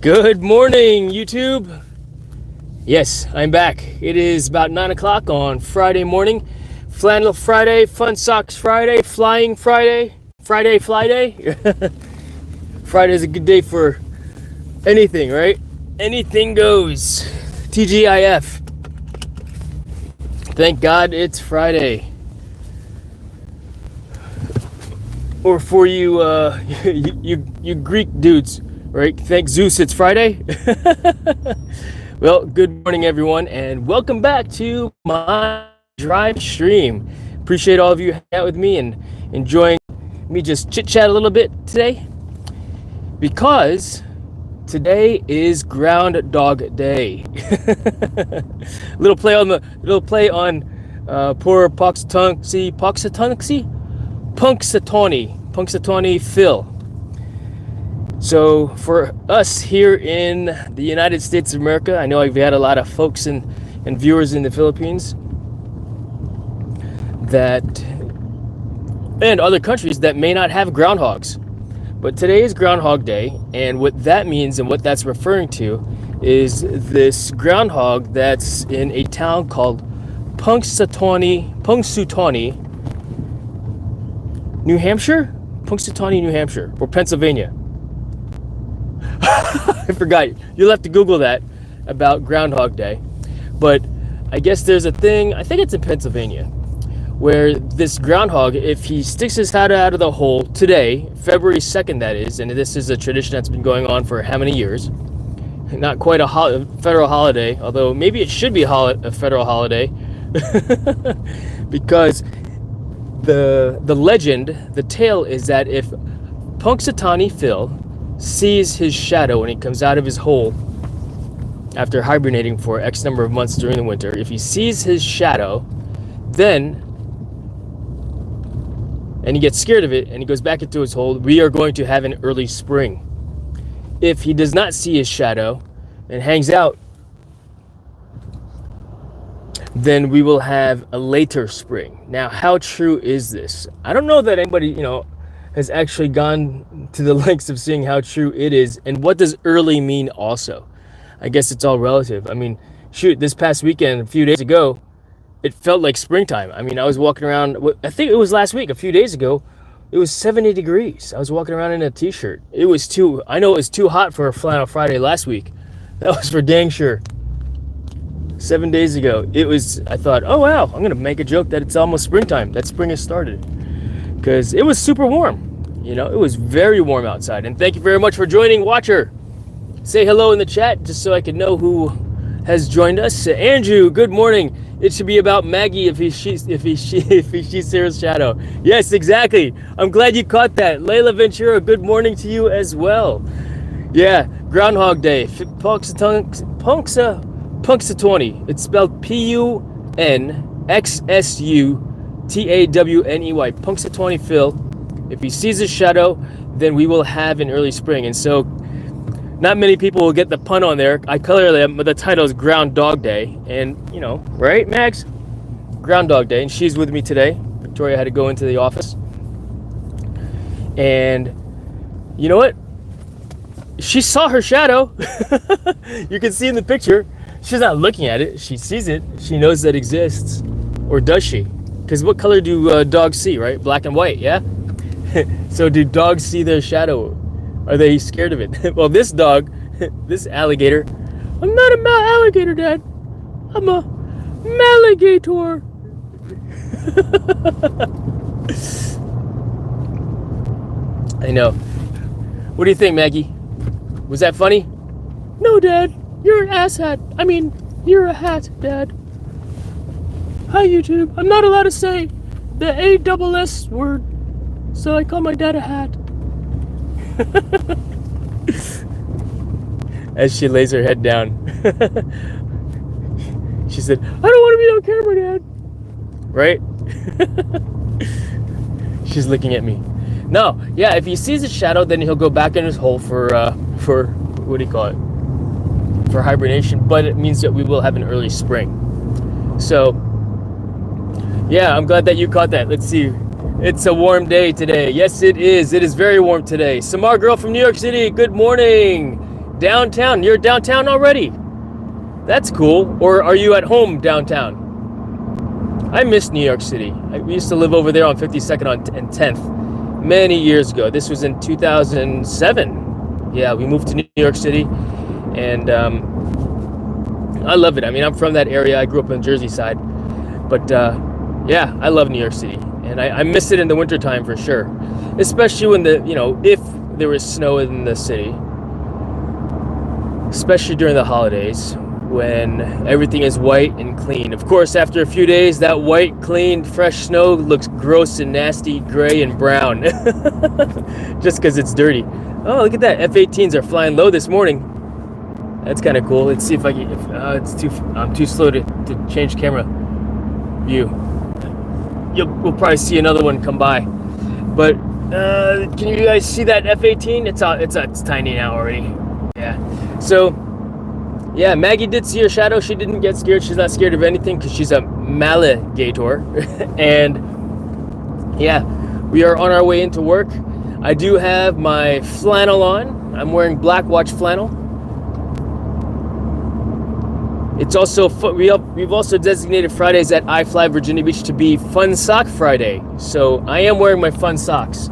Good morning, YouTube. Yes, I'm back. It is about 9 o'clock on Friday morning. Flannel Friday, Fun Socks Friday, Flying Friday, Friday Fly Day. Friday is a good day for anything, right? Anything goes. TGIF. Thank God it's Friday. Or for you, you Greek dudes, right? Thank Zeus it's Friday. Well, good morning, everyone, and welcome back to my DriveStream. Appreciate all of you hanging out with me and enjoying me just chit-chat a little bit today, because today is Groun-Dog Day. little play on poor Punxsutawney Phil. So for us here in the United States of America, I know we've had a lot of folks and viewers in the Philippines and other countries that may not have groundhogs. But today is Groundhog Day, and what that means and what that's referring to is this groundhog that's in a town called Punxsutawney, New Hampshire? Punxsutawney, New Hampshire, or Pennsylvania. I forgot. You'll have to Google that about Groundhog Day. But I guess there's a thing, I think it's in Pennsylvania, where this groundhog, if he sticks his head out of the hole today, February 2nd that is, and this is a tradition that's been going on for how many years? Not quite a federal holiday, although maybe it should be a federal holiday. Because the legend, the tale is that if Punxsutawney Phil sees his shadow when he comes out of his hole after hibernating for X number of months during the winter, if he sees his shadow, then, and he gets scared of it and he goes back into his hole, we are going to have an early spring. If he does not see his shadow and hangs out, then we will have a later spring. Now, how true is this? I don't know that anybody, has actually gone to the lengths of seeing how true it is, and what does early mean also. I guess it's all relative. I mean, shoot, this past weekend, a few days ago, it felt like springtime. I mean, I was walking around, I think it was last week, a few days ago, it was 70 degrees. I was walking around in a t-shirt. I know it was too hot for a Flannel Friday last week. That was for dang sure. 7 days ago, I thought, oh wow, I'm gonna make a joke that it's almost springtime, that spring has started. Because it was super warm. It was very warm outside. And thank you very much for joining, watcher. Say hello in the chat just so I can know who has joined us. Andrew, good morning. It should be about Maggie if he sees Sarah's shadow. Yes, exactly. I'm glad you caught that. Layla Ventura, good morning to you as well. Yeah, Groundhog Day. Punxsutawney. It's spelled Punxsutawney. Punxsutawney Phil. If he sees his shadow, then we will have an early spring. And so, not many people will get the pun on there. I color them, but the title is Ground-Dog Day. And, right, Max? Ground-Dog Day. And she's with me today. Victoria had to go into the office. And, you know what? She saw her shadow. You can see in the picture. She's not looking at it. She sees it. She knows that exists. Or does she? Because what color do dogs see, right? Black and white, yeah? So do dogs see their shadow? Are they scared of it? Well, this dog, this alligator, I'm not a alligator, Dad. I'm a maligator. I know. What do you think, Maggie? Was that funny? No, Dad. You're an asshat. I mean, you're a hat, Dad. Hi, YouTube. I'm not allowed to say the ASS word, so I call my dad a hat. As she lays her head down. She said, I don't want to be on camera, Dad. Right? She's looking at me. No, yeah, if he sees a shadow, then he'll go back in his hole for what do you call it? For hibernation, but it means that we will have an early spring. So, yeah, I'm glad that you caught that. Let's see. It's a warm day today. Yes, it is. It is very warm today. Samar girl from New York City, good morning. Downtown. You're downtown already. That's cool. Or are you at home downtown? I miss New York City. We used to live over there on 52nd and 10th many years ago. This was in 2007. Yeah, we moved to New York City, and I love it. I mean, I'm from that area. I grew up on the Jersey side. But yeah, I love New York City. And I miss it in the wintertime for sure. Especially when if there was snow in the city. Especially during the holidays, when everything is white and clean. Of course, after a few days, that white, clean, fresh snow looks gross and nasty, gray and brown. Just because it's dirty. Oh, look at that. F-18s are flying low this morning. That's kind of cool. Let's see if I can... I'm too slow to change camera view. We'll probably see another one come by. But can you guys see that F-18? It's tiny now already. Yeah. So... yeah, Maggie did see her shadow. She didn't get scared. She's not scared of anything because she's a Maligator. And yeah, we are on our way into work. I do have my flannel on. I'm wearing Black Watch flannel. It's also we've also designated Fridays at iFly Virginia Beach to be Fun Sock Friday. So I am wearing my fun socks.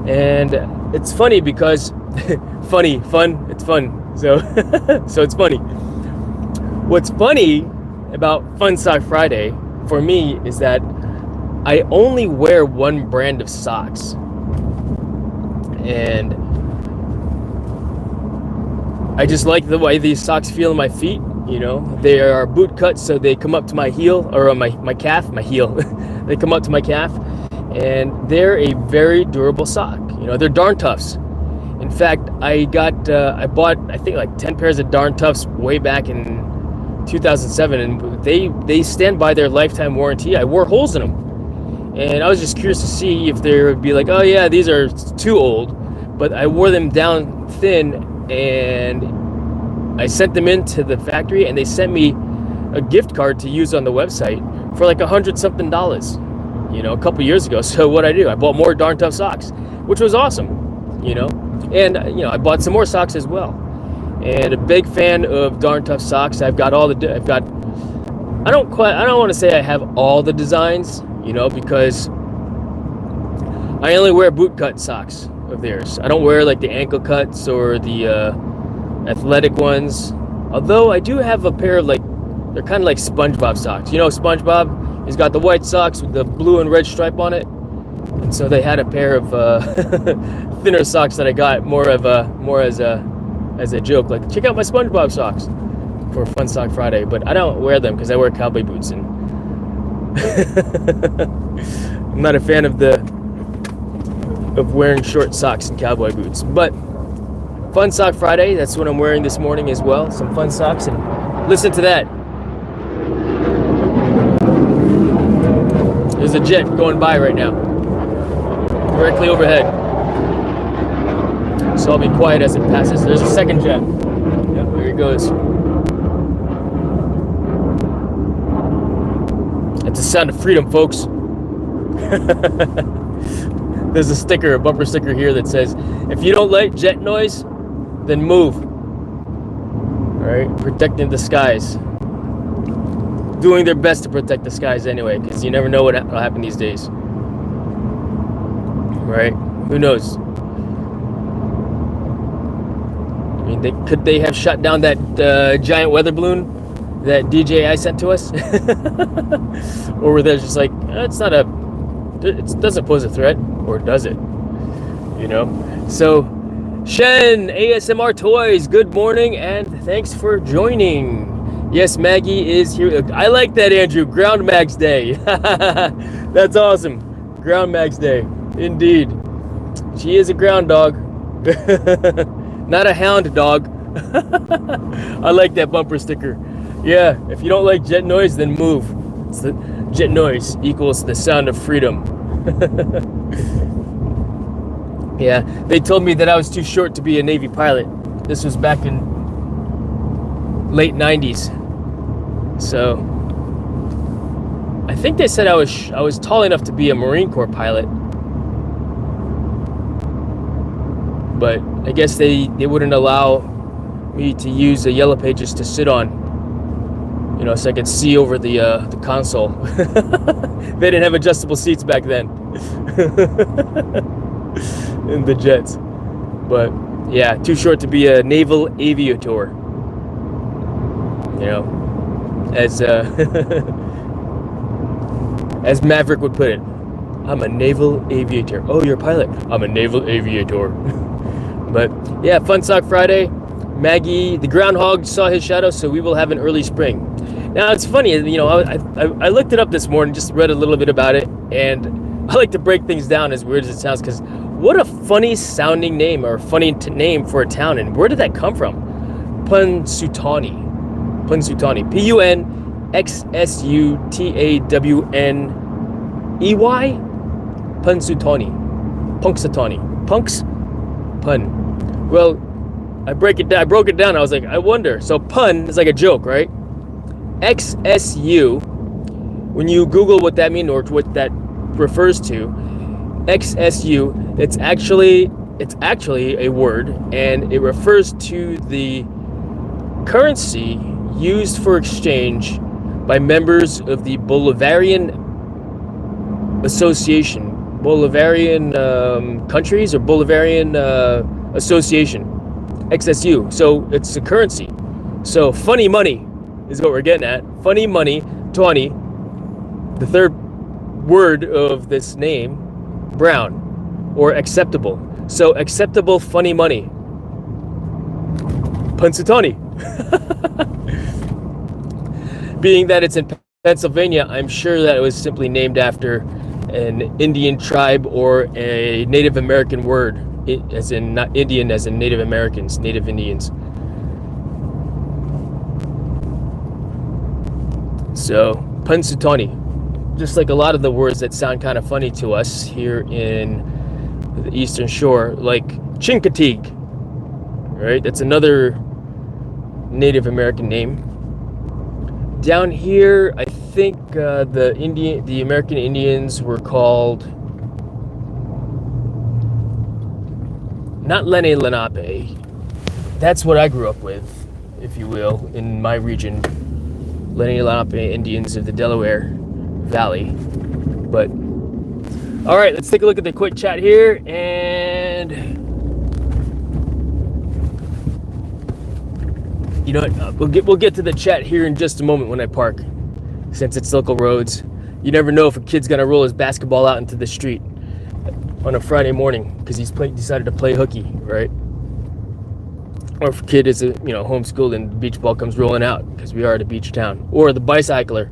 And it's funny because it's fun. So it's funny. What's funny about Fun Sock Friday for me is that I only wear one brand of socks. And I just like the way these socks feel in my feet. They are boot cut, so they come up to my heel, or on my calf, my heel. They come up to my calf, and they're a very durable sock. They're Darn Toughs. In fact, I bought, I think, like 10 pairs of Darn Toughs way back in 2007, and they stand by their lifetime warranty. I wore holes in them, and I was just curious to see if they would be like, oh yeah, these are too old. But I wore them down thin, and I sent them into the factory, and they sent me a gift card to use on the website for like $100-something, a couple years ago. So what I do, I bought more Darn Tough socks, which was awesome, And I bought some more socks as well. And a big fan of Darn Tough socks. I don't want to say I have all the designs, because I only wear boot cut socks of theirs. I don't wear like the ankle cuts or the athletic ones. Although I do have a pair of they're kind of like SpongeBob socks. SpongeBob, he's got the white socks with the blue and red stripe on it. And so they had a pair of thinner socks that I got more as a joke, like, check out my SpongeBob socks for Fun Sock Friday. But I don't wear them because I wear cowboy boots, and I'm not a fan of wearing short socks and cowboy boots. But Fun Sock Friday, that's what I'm wearing this morning as well. Some fun socks, and listen to that. There's a jet going by right now, directly overhead. So I'll be quiet as it passes. There's a second jet. Yep, there he goes. It's the sound of freedom, folks. There's a bumper sticker here that says, if you don't like jet noise, then move. All right, protecting the skies. Doing their best to protect the skies anyway, because you never know what will happen these days. Right? Who knows? I mean, could they have shut down that giant weather balloon that DJI sent to us? Or were they just like, it doesn't pose a threat, or does it? So, Shen, ASMR Toys, good morning, and thanks for joining. Yes, Maggie is here. I like that, Andrew. Ground Mags Day. That's awesome. Ground Mags Day. Indeed. She is a ground dog. Not a hound dog. I like that bumper sticker. Yeah, if you don't like jet noise, then move. It's the jet noise equals the sound of freedom. Yeah, they told me that I was too short to be a Navy pilot. This was back in late 90s. So I think they said I was tall enough to be a Marine Corps pilot. But I guess they wouldn't allow me to use the yellow pages to sit on, you know, so I could see over the console. They didn't have adjustable seats back then in the jets. But yeah, too short to be a naval aviator, you know, as as Maverick would put it. I'm a naval aviator. Oh, you're a pilot. I'm a naval aviator. But yeah, Fun Sock Friday. Maggie, the groundhog, saw his shadow, so we will have an early spring. Now it's funny, you know, I looked it up this morning, just read a little bit about it, and I like to break things down as weird as it sounds, because what a funny sounding name, or funny name for a town, and where did that come from? Punxsutawney. Punxsutawney. Punxsutawney. Pun. Well, I broke it down. I was like, I wonder. So pun is like a joke, right? XSU. When you Google what that means or what that refers to, XSU, it's actually a word, and it refers to the currency used for exchange by members of the Bolivarian Association, Bolivarian countries, or Bolivarian Association, XSU. So it's a currency. So funny money is what we're getting at. Funny money, tawny. The third word of this name, brown, or acceptable. So acceptable funny money. Punxsutawney. Being that it's in Pennsylvania, I'm sure that it was simply named after an Indian tribe or a Native American word, as in not Indian, as in Native Americans, Native Indians. So Punxsutawney, just like a lot of the words that sound kind of funny to us here in the Eastern Shore, like Chincoteague, right? That's another Native American name. Down here, I think the American Indians were called not Lenni Lenape. That's what I grew up with, if you will, in my region. Lenni Lenape Indians of the Delaware Valley. But all right, let's take a look at the quick chat here, and you know what, we'll get to the chat here in just a moment when I park, since it's local roads. You never know if a kid's gonna roll his basketball out into the street on a Friday morning because he's decided to play hooky, right? Or if a kid is homeschooled and the beach ball comes rolling out because we are at a beach town. Or the bicycler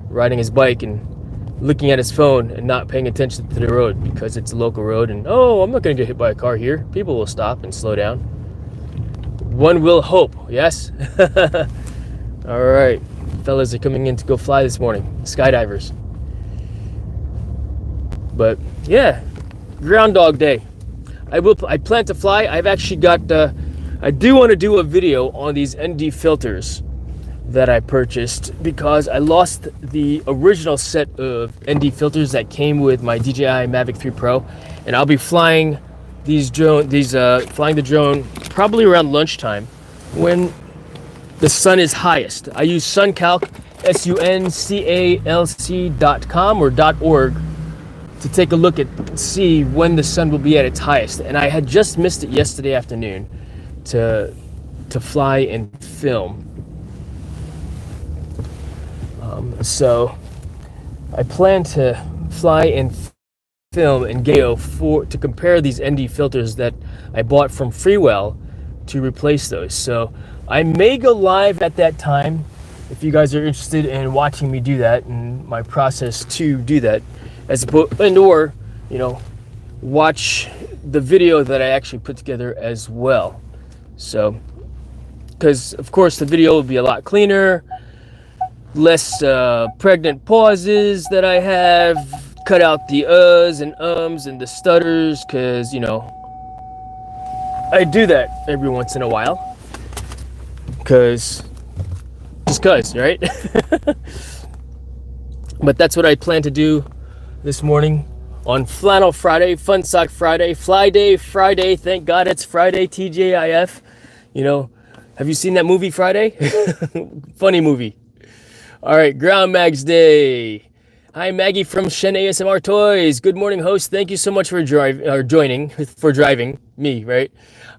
riding his bike and looking at his phone and not paying attention to the road because it's a local road, and I'm not gonna get hit by a car here. People will stop and slow down. One will hope, yes? All right, fellas are coming in to go fly this morning, skydivers. But yeah, Ground-Dog Day. I plan to fly. I've actually got, I do want to do a video on these ND filters that I purchased because I lost the original set of ND filters that came with my DJI Mavic 3 Pro, and I'll be flying flying the drone probably around lunchtime when the sun is highest. I use SunCalc, suncalc.com or .org to take a look at, see when the sun will be at its highest. And I had just missed it yesterday afternoon to fly and film. So I plan to fly and film and Geo to compare these ND filters that I bought from Freewell to replace those. So I may go live at that time if you guys are interested in watching me do that and my process to do that, or watch the video that I actually put together as well. So, because of course the video will be a lot cleaner, less pregnant pauses that I have, cut out the uhs and ums and the stutters, because I do that every once in a while, just cause, right? But that's what I plan to do this morning on Flannel Friday, Fun Sock Friday, Fly Day Friday. Thank God it's Friday, TGIF. Have you seen that movie Friday? Funny movie. All right, Ground Mags Day. Hi, Maggie from Shen ASMR Toys. Good morning, host. Thank you so much for driving me, right?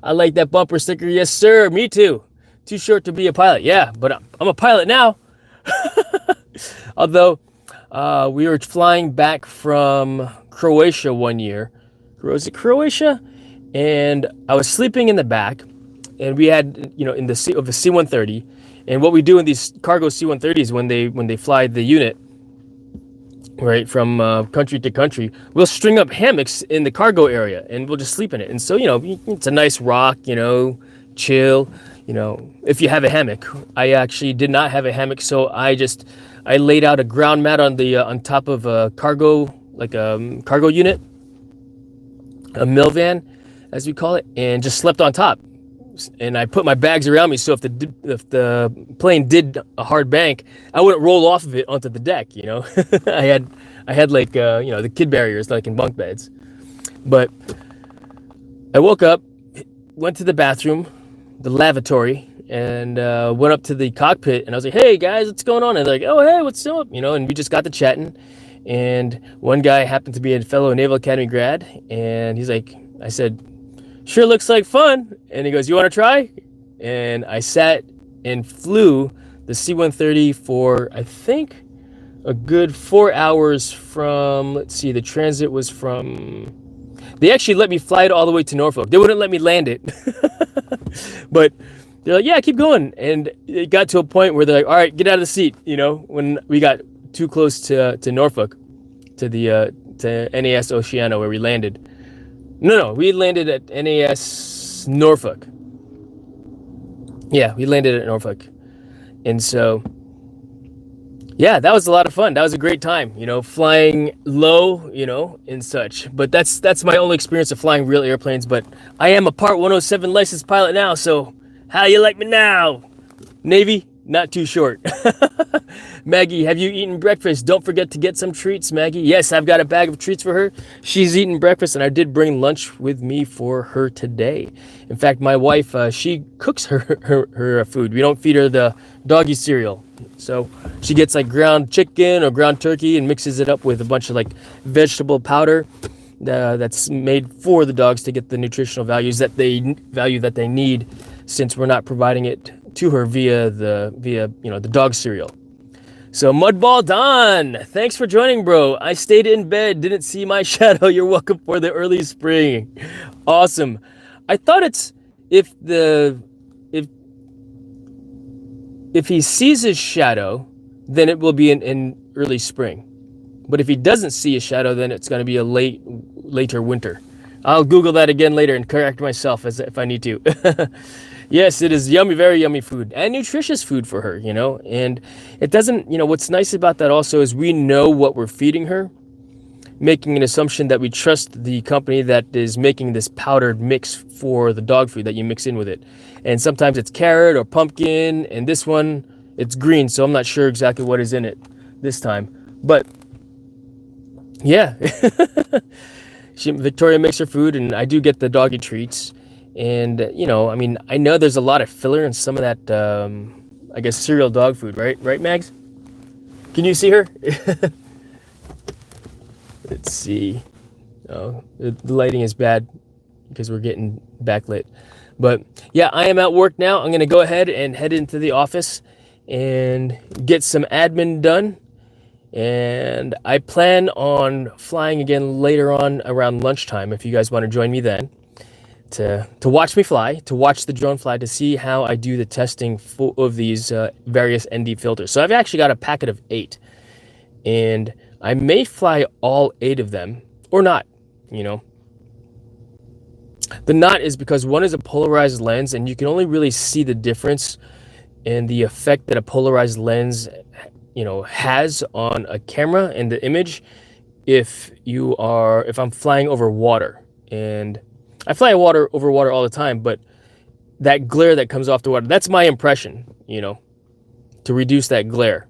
I like that bumper sticker. Yes, sir. Me too. Too short to be a pilot. Yeah, but I'm a pilot now. Although we were flying back from Croatia one year. Was it Croatia? And I was sleeping in the back, and we had, in the C-130. And what we do in these cargo C-130s when they fly the unit, right, from country to country, we'll string up hammocks in the cargo area, and we'll just sleep in it. And so, it's a nice rock, chill, if you have a hammock. I actually did not have a hammock, so I laid out a ground mat on top of a cargo, like a cargo unit, a mill van, as we call it, and just slept on top. And I put my bags around me, so if the plane did a hard bank, I wouldn't roll off of it onto the deck. I had like the kid barriers like in bunk beds. But I woke up, went to the bathroom, the lavatory, and went up to the cockpit, and I was like, "Hey guys, what's going on?" And they're like, "Oh hey, what's up?" And we just got to chatting. And one guy happened to be a fellow Naval Academy grad, and he's like, I said, "Sure looks like fun." And he goes, "You want to try?" And I sat and flew the C-130 for, I think, a good 4 hours from, let's see, the transit was from, they actually let me fly it all the way to Norfolk. They wouldn't let me land it. But they're like, "Yeah, keep going." And it got to a point where they're like, "All right, get out of the seat." When we got too close to Norfolk, to NAS Oceana, where we landed. No, we landed at NAS Norfolk. Yeah, we landed at Norfolk. And so, yeah, that was a lot of fun. That was a great time, flying low, and such. But that's my only experience of flying real airplanes. But I am a Part 107 licensed pilot now, so how you like me now? Navy? Not too short. Maggie, have you eaten breakfast? Don't forget to get some treats, Maggie. Yes, I've got a bag of treats for her. She's eaten breakfast, and I did bring lunch with me for her today. In fact, my wife, she cooks her food. We don't feed her the doggy cereal. So she gets like ground chicken or ground turkey and mixes it up with a bunch of like vegetable powder that's made for the dogs to get the nutritional values that they need, since we're not providing it to her via the dog cereal. So Mudball Don, thanks for joining, bro. I stayed in bed, didn't see my shadow. You're welcome for the early spring. Awesome. I thought it's if he sees his shadow, then it will be in early spring. But if he doesn't see a shadow, then it's going to be a later winter. I'll Google that again later and correct myself if I need to. Yes, it is yummy, very yummy food, and nutritious food for her, and it doesn't, what's nice about that also is we know what we're feeding her, making an assumption that we trust the company that is making this powdered mix for the dog food that you mix in with it. And sometimes it's carrot or pumpkin, and this one, it's green, so I'm not sure exactly what is in it this time. But yeah, Victoria makes her food, and I do get the doggy treats. And, I know there's a lot of filler in some of that, I guess, cereal dog food, right? Right, Mags? Can you see her? Let's see. Oh, the lighting is bad because we're getting backlit. But, yeah, I am at work now. I'm going to go ahead and head into the office and get some admin done. And I plan on flying again later on around lunchtime if you guys want to join me then. To watch me fly, to watch the drone fly, to see how I do the testing of these various ND filters. So I've actually got a packet of 8, and I may fly all 8 of them or not. The not is because one is a polarized lens, and you can only really see the difference in the effect that a polarized lens has on a camera and the image if I'm flying over water. And I fly over water all the time, but that glare that comes off the water, that's my impression, to reduce that glare.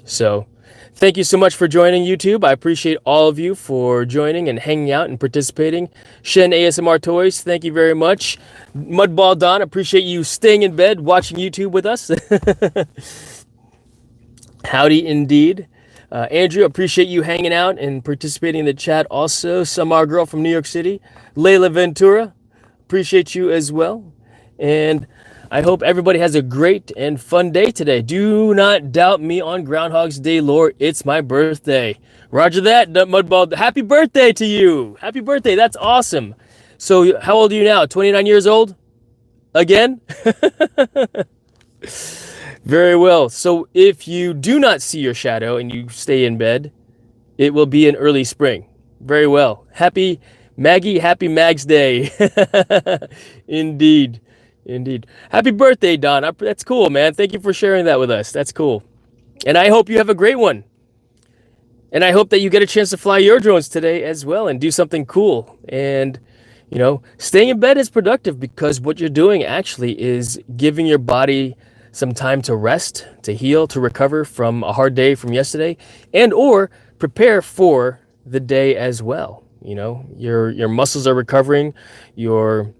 So Thank you so much for joining, YouTube. I appreciate all of you for joining and hanging out and participating. Shen ASMR Toys, thank you very much. Mudball Don, appreciate you staying in bed watching YouTube with us. Howdy indeed. Andrew, appreciate you hanging out and participating in the chat also. Samar Girl from New York City. Layla Ventura, appreciate you as well. And I hope everybody has a great and fun day today. Do not doubt me on Groundhog's Day lore. It's my birthday. Roger that, Mudball. Happy birthday to you. Happy birthday. That's awesome. So how old are you now? 29 years old? Again? Very well. So if you do not see your shadow and you stay in bed, it will be an early spring. Very well. Happy Maggie, happy Mag's Day. Indeed. Indeed. Happy birthday, Don. That's cool, man. Thank you for sharing that with us. That's cool. And I hope you have a great one. And I hope that you get a chance to fly your drones today as well and do something cool. And, you know, staying in bed is productive because what you're doing actually is giving your body some time to rest, to heal, to recover from a hard day from yesterday, and or prepare for the day as well. You know, your muscles are recovering, your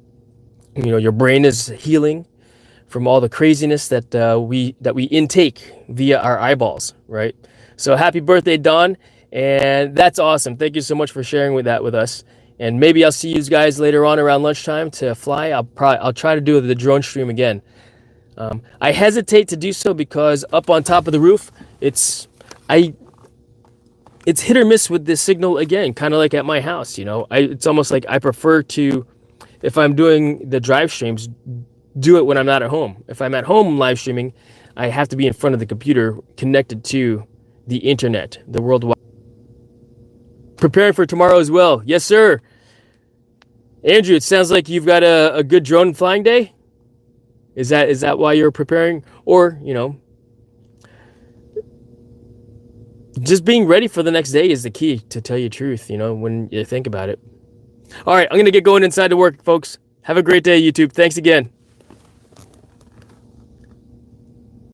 brain is healing from all the craziness that we intake via our eyeballs, right? So happy birthday, Don, and that's awesome. Thank you so much for sharing that with us. And maybe I'll see you guys later on around lunchtime to fly. I'll try to do the drone stream again. I hesitate to do so because up on top of the roof, it's hit or miss with the signal again, kind of like at my house. You know, it's almost like I prefer to, if I'm doing the drive streams, do it when I'm not at home. If I'm at home live streaming, I have to be in front of the computer connected to the internet, the worldwide. Preparing for tomorrow as well. Yes, sir. Andrew, it sounds like you've got a good drone flying day. Is that why you're preparing? Or, you know, just being ready for the next day is the key, to tell you the truth, you know, when you think about it. All right, I'm going to get going inside to work, folks. Have a great day, YouTube. Thanks again.